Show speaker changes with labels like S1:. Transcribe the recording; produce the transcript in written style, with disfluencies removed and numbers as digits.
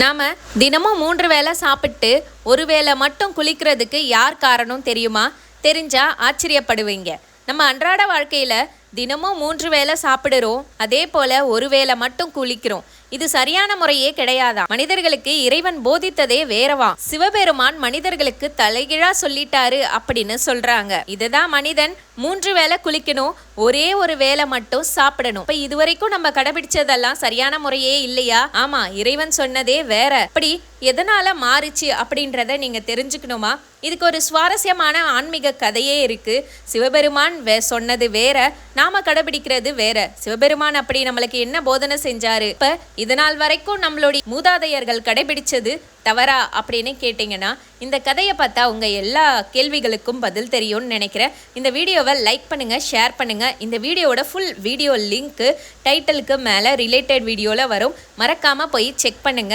S1: நாம தினமும் 3 வேளை சாப்பிட்டு ஒரு வேளை மட்டும் குளிக்கிறதுக்கு யார் காரணம் தெரியுமா? தெரிஞ்சா ஆச்சரியப்படுவீங்க. நம்ம அன்றாட வாழ்க்கையில தினமும் 3 வேளை சாப்பிடுறோம், அதே போல ஒரு வேளை மட்டும் குளிக்கிறோம். இது சரியான முறையே கிடையாதா? மனிதர்களுக்கு இறைவன் போதித்ததே வேறவா. சிவபெருமான் மனிதர்களுக்கு தலைகீழா சொல்லிட்டாரு அப்படின்னு சொல்றாங்க. இதுதான் மனிதன் 3 வேளை குளிக்கணும், ஒரே ஒரு வேளை மட்டும் சாப்பிடணும். இப்ப இதுவரைக்கும் நம்ம கடைபிடிச்சதெல்லாம் சரியான முறையே இல்லையா? ஆமா, இறைவன் சொன்னதே வேற. அப்படி எதனால மாறுச்சு அப்படின்றத நீங்க தெரிஞ்சுக்கணுமா? இதுக்கு ஒரு சுவாரஸ்யமான ஆன்மீக கதையே இருக்கு. சிவபெருமான் சொன்னது வேற, நாம கடைபிடிக்கிறது வேற. சிவபெருமான் அப்படி நம்மளுக்கு என்ன போதனை செஞ்சாரு? இப்ப இதனால் வரைக்கும் நம்மளுடைய மூதாதையர்கள் கடைபிடிச்சது தவறா அப்படின்னு கேட்டிங்கன்னா, இந்த கதையை பார்த்தா உங்க எல்லா கேள்விகளுக்கும் பதில் தெரியும்னு நினைக்கிறேன். இந்த வீடியோவை லைக் பண்ணுங்க, ஷேர் பண்ணுங்க. இந்த வீடியோவோட ஃபுல் வீடியோ லிங்க் டைட்டிலுக்கு மேலே ரிலேட்டட் வீடியோவில் வரும். மறக்காம போய் செக் பண்ணுங்க.